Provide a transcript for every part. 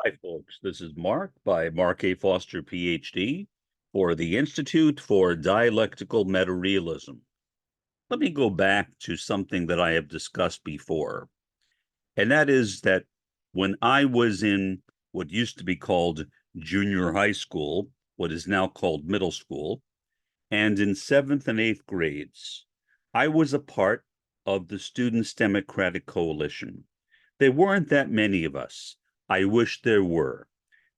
Hi, folks. This is Mark by Mark A. Foster, Ph.D., for the Institute for Dialectical Metarealism. Let me go back to something that I have discussed before, and that is that when I was in what used to be called junior high school, what is now called middle school, and in seventh and eighth grades, I was a part of the Students' Democratic Coalition. There weren't that many of us. I wish there were.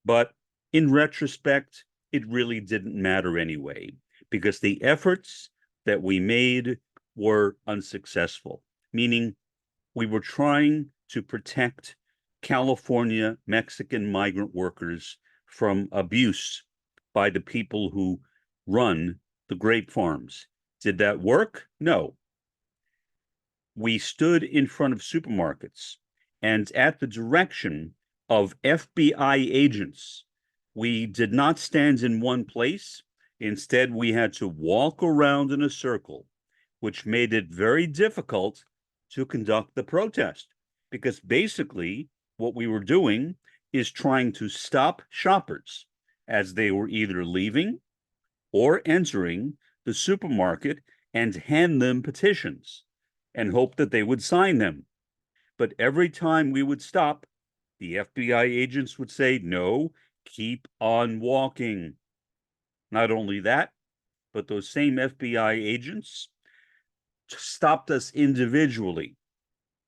But in retrospect, it really didn't matter anyway, because the efforts that we made were unsuccessful, meaning we were trying to protect California Mexican migrant workers from abuse by the people who run the grape farms. Did that work? No. We stood in front of supermarkets and at the direction of FBI agents. We did not stand in one place. Instead, we had to walk around in a circle, which made it very difficult to conduct the protest because basically what we were doing is trying to stop shoppers as they were either leaving or entering the supermarket and hand them petitions and hope that they would sign them. But every time we would stop, the FBI agents would say, no, keep on walking. Not only that, but those same FBI agents stopped us individually,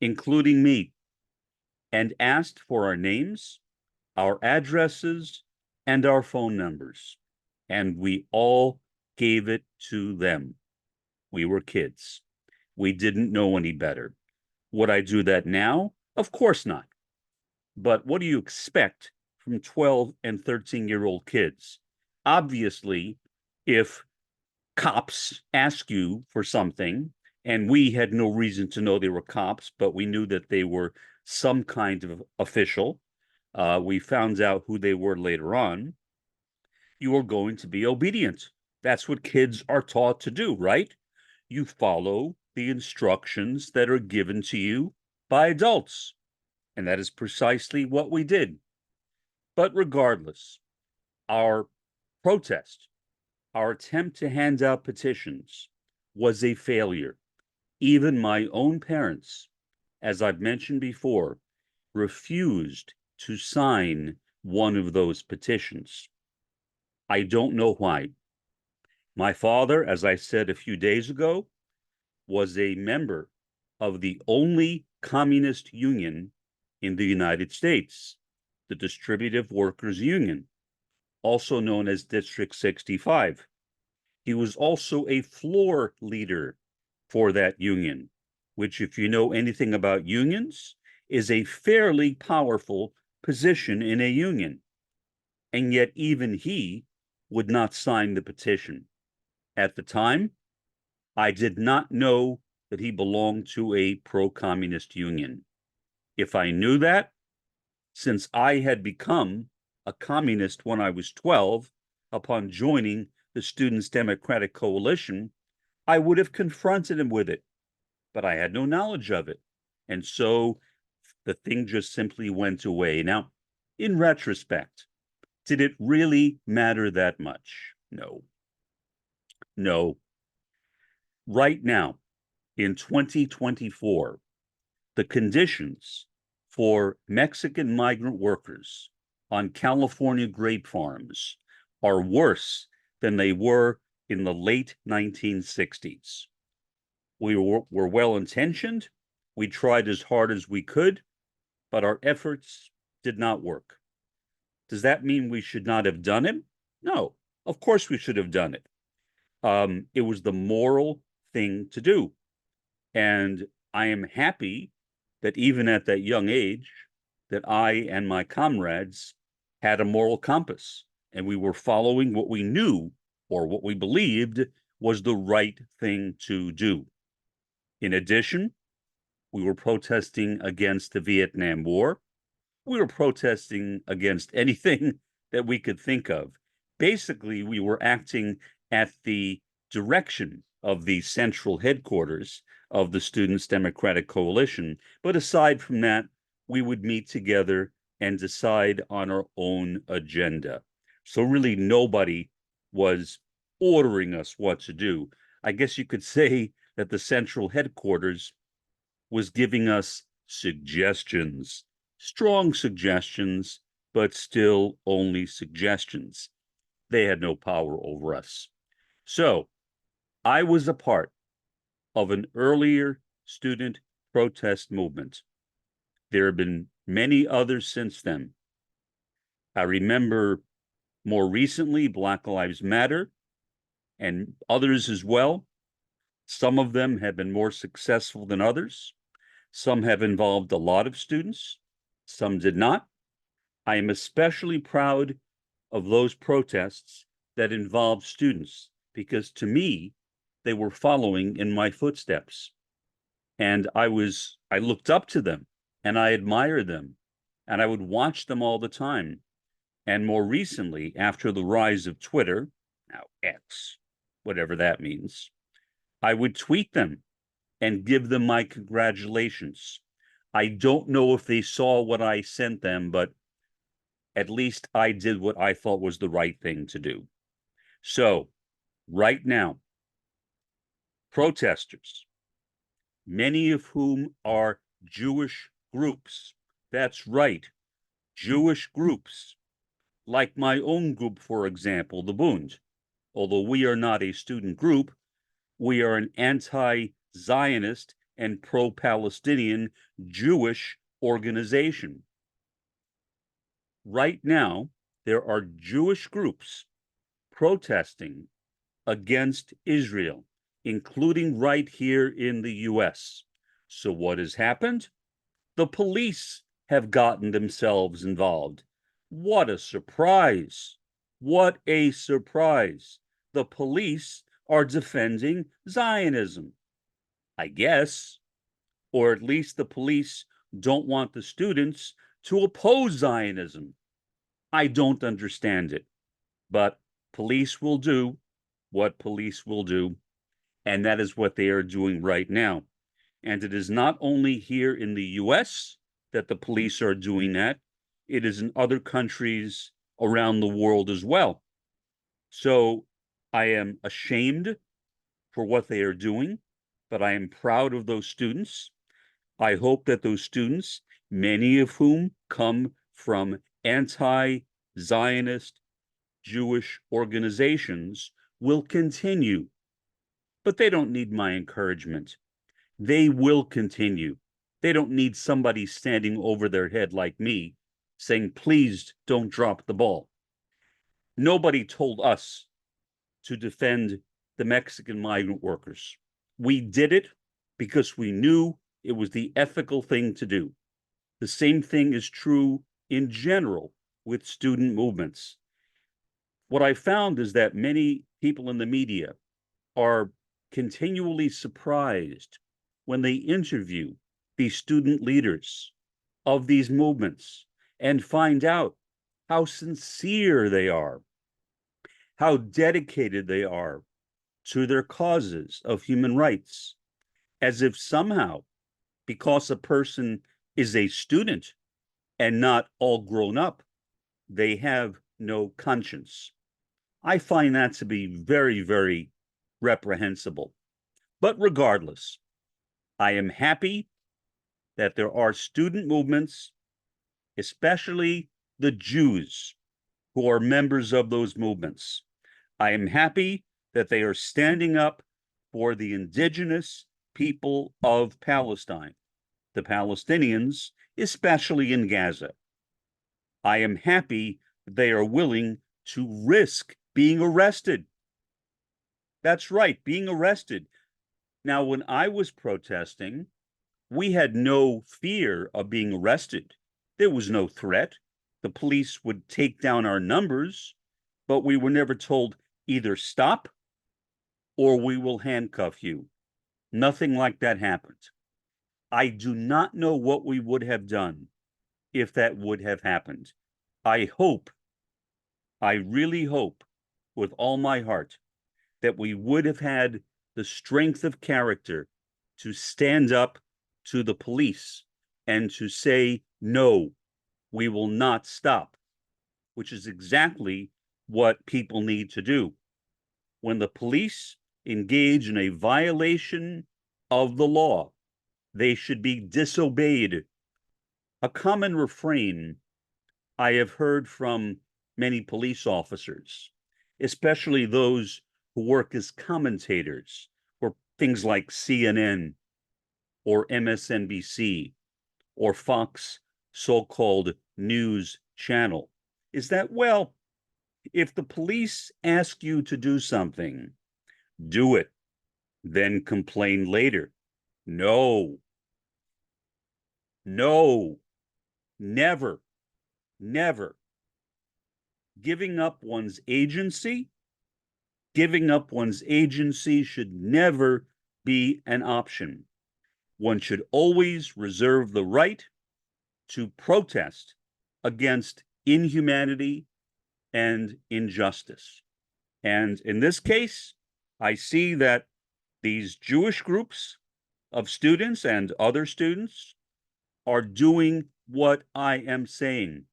including me, and asked for our names, our addresses, and our phone numbers. And we all gave it to them. We were kids. We didn't know any better. Would I do that now? Of course not. But what do you expect from 12 and 13-year-old kids? Obviously, if cops ask you for something, and we had no reason to know they were cops, but we knew that they were some kind of official, we found out who they were later on, you are going to be obedient. That's what kids are taught to do, right? You follow the instructions that are given to you by adults. And that is precisely what we did. But regardless, our protest, our attempt to hand out petitions was a failure. Even my own parents, as I've mentioned before, refused to sign one of those petitions. I don't know why. My father, as I said a few days ago, was a member of the only communist union in the United States, the Distributive Workers Union, also known as District 65. He was also a floor leader for that union, which, if you know anything about unions, is a fairly powerful position in a union. And yet even he would not sign the petition. At the time, I did not know that he belonged to a pro-communist union. If I knew that, since I had become a communist when I was 12, upon joining the Students' Democratic Coalition, I would have confronted him with it, but I had no knowledge of it. And so the thing just simply went away. Now, in retrospect, did it really matter that much? No. No. Right now, in 2024, the conditions for Mexican migrant workers on California grape farms are worse than they were in the late 1960s. We were well-intentioned. We tried as hard as we could, but our efforts did not work. Does that mean we should not have done it? No, of course we should have done it. It was the moral thing to do. And I am happy that even at that young age, that I and my comrades had a moral compass, and we were following what we knew or what we believed was the right thing to do. In addition, we were protesting against the Vietnam War. We were protesting against anything that we could think of. Basically, we were acting at the direction of the central headquarters of the Students' Democratic Coalition. But aside from that, we would meet together and decide on our own agenda. So really nobody was ordering us what to do. I guess you could say that the central headquarters was giving us suggestions, strong suggestions, but still only suggestions. They had no power over us. So I was a part of an earlier student protest movement. There have been many others since then. I remember more recently Black Lives Matter and others as well. Some of them have been more successful than others. Some have involved a lot of students, some did not. I am especially proud of those protests that involved students because to me, they were following in my footsteps. And I looked up to them and I admired them and I would watch them all the time. And more recently, after the rise of Twitter, now X, whatever that means, I would tweet them and give them my congratulations. I don't know if they saw what I sent them, but at least I did what I thought was the right thing to do. So right now, protesters, many of whom are Jewish groups, that's right, Jewish groups, like my own group, for example, the Bund. Although we are not a student group, we are an anti-Zionist and pro-Palestinian Jewish organization. Right now, there are Jewish groups protesting against Israel, including right here in the US. So what has happened? The police have gotten themselves involved. What a surprise! What a surprise! The police are defending Zionism, I guess, or at least the police don't want the students to oppose Zionism. I don't understand it, but police will do what police will do, and that is what they are doing right now. And it is not only here in the US that the police are doing that, it is in other countries around the world as well. So I am ashamed for what they are doing, but I am proud of those students. I hope that those students, many of whom come from anti-Zionist Jewish organizations, will continue. But they don't need my encouragement. They will continue. They don't need somebody standing over their head like me saying, please don't drop the ball. Nobody told us to defend the Mexican migrant workers. We did it because we knew it was the ethical thing to do. The same thing is true in general with student movements. What I found is that many people in the media are continually surprised when they interview these student leaders of these movements and find out how sincere they are, how dedicated they are to their causes of human rights, as if somehow, because a person is a student and not all grown up, they have no conscience. I find that to be very, very reprehensible. But regardless, I am happy that there are student movements, especially the Jews who are members of those movements. I am happy that they are standing up for the indigenous people of Palestine, the Palestinians, especially in Gaza. I am happy they are willing to risk being arrested. That's right, being arrested. Now, when I was protesting, we had no fear of being arrested. There was no threat. The police would take down our numbers, but we were never told either stop or we will handcuff you. Nothing like that happened. I do not know what we would have done if that would have happened. I really hope with all my heart that we would have had the strength of character to stand up to the police and to say no. we will not stop, which is exactly what people need to do. When the police engage in a violation of the law, they should be disobeyed. A common refrain I have heard from many police officers, especially those who work as commentators for things like CNN or MSNBC or Fox so-called news channel, is that, well, if the police ask you to do something, do it, then complain later. No, no, never, never. Giving up one's agency should never be an option. One should always reserve the right to protest against inhumanity and injustice. And in this case, I see that these Jewish groups of students and other students are doing what I am saying.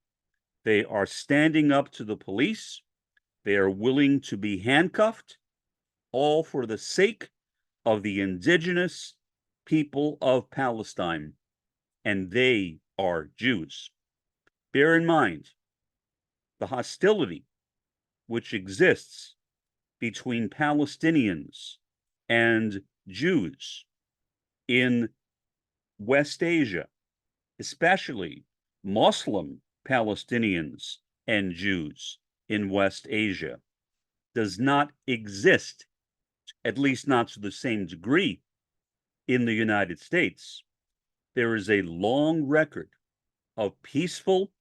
They are standing up to the police. They are willing to be handcuffed, all for the sake of the indigenous people of Palestine, and they are Jews. Bear in mind the hostility which exists between Palestinians and Jews in West Asia, especially Muslim Palestinians and Jews in West Asia, does not exist, at least not to the same degree, in the United States. There is a long record of peaceful,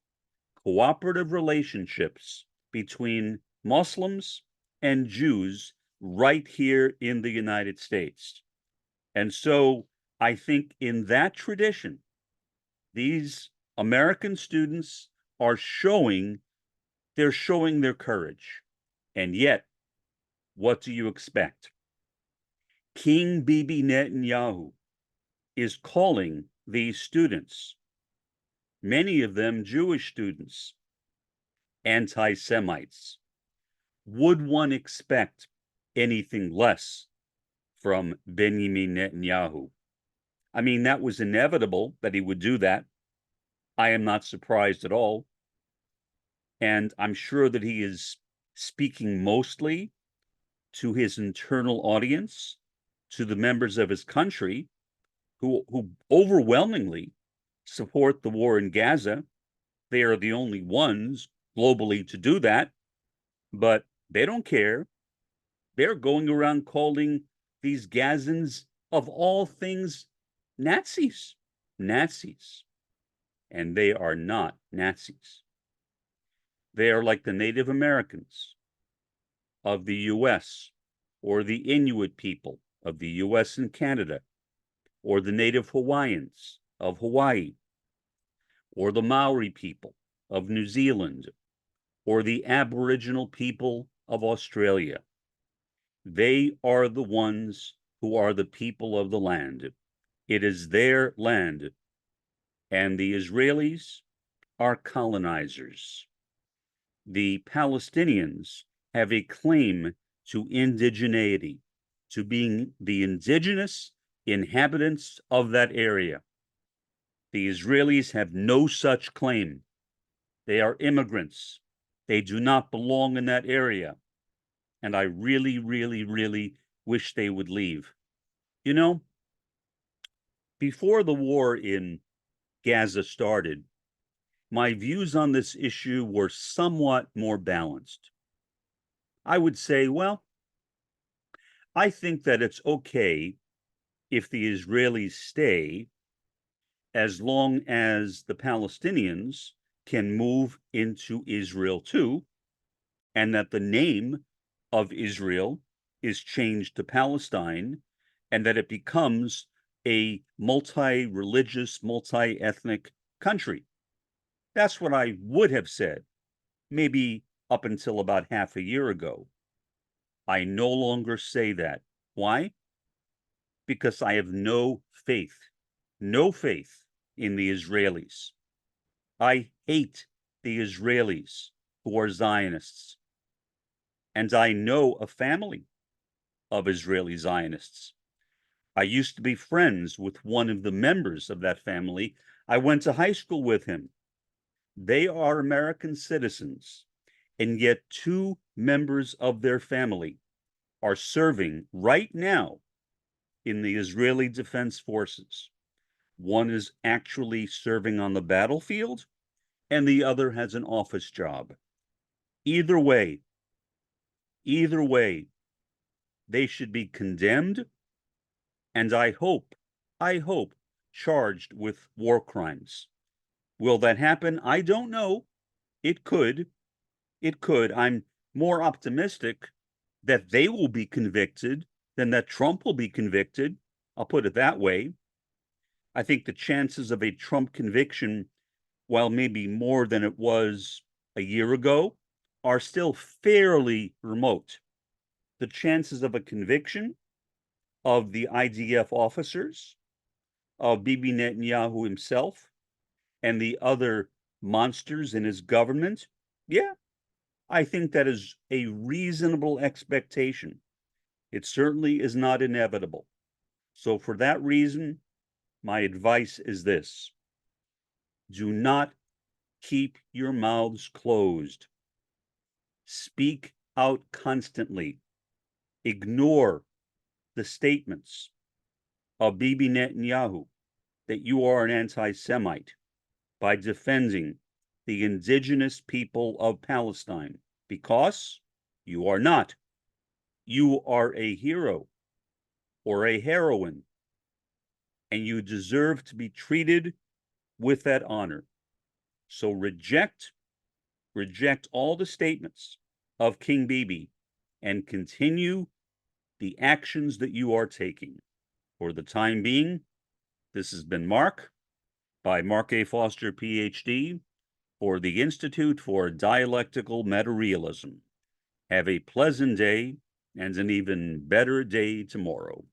cooperative relationships between Muslims and Jews right here in the United States. And so I think in that tradition, these American students are showing their courage. And yet, what do you expect? King Bibi Netanyahu is calling these students, many of them Jewish students, anti-Semites. Would one expect anything less from Benjamin Netanyahu? I mean, that was inevitable that he would do that. I am not surprised at all. And I'm sure that he is speaking mostly to his internal audience, to the members of his country who overwhelmingly support the war in Gaza. They are the only ones globally to do that, but they don't care. They're going around calling these Gazans, of all things, Nazis. Nazis. And they are not Nazis. They are like the Native Americans of the US, or the Inuit people of the US and Canada, or the Native Hawaiians of Hawaii, or the Maori people of New Zealand, or the Aboriginal people of Australia. They are the ones who are the people of the land. It is their land, and the Israelis are colonizers. The Palestinians have a claim to indigeneity, to being the indigenous inhabitants of that area. The Israelis have no such claim. They are immigrants. They do not belong in that area. And I really, really, really wish they would leave. You know, before the war in Gaza started, my views on this issue were somewhat more balanced. I would say, well, I think that it's okay if the Israelis stay as long as the Palestinians can move into Israel too, and that the name of Israel is changed to Palestine, and that it becomes a multi-religious, multi-ethnic country. That's what I would have said, maybe up until about half a year ago. I no longer say that. Why? Because I have no faith in the Israelis. I hate the Israelis who are Zionists. And I know a family of Israeli Zionists. I used to be friends with one of the members of that family. I went to high school with him. They are American citizens, and yet two members of their family are serving right now in the Israeli Defense Forces. One is actually serving on the battlefield, and the other has an office job. Either way, they should be condemned, and I hope, charged with war crimes. Will that happen? I don't know. It could. I'm more optimistic that they will be convicted than that Trump will be convicted. I'll put it that way. I think the chances of a Trump conviction, while maybe more than it was a year ago, are still fairly remote. The chances of a conviction of the IDF officers, of Bibi Netanyahu himself, and the other monsters in his government, yeah, I think that is a reasonable expectation. It certainly is not inevitable. So for that reason, my advice is this: do not keep your mouths closed. Speak out constantly. Ignore the statements of Bibi Netanyahu that you are an anti-Semite by defending the indigenous people of Palestine, because you are not. You are a hero or a heroine, and you deserve to be treated with that honor. So reject all the statements of King Bibi and continue the actions that you are taking. For the time being, this has been Mark by Mark A. Foster, Ph.D., for the Institute for Dialectical Metarealism. Have a pleasant day and an even better day tomorrow.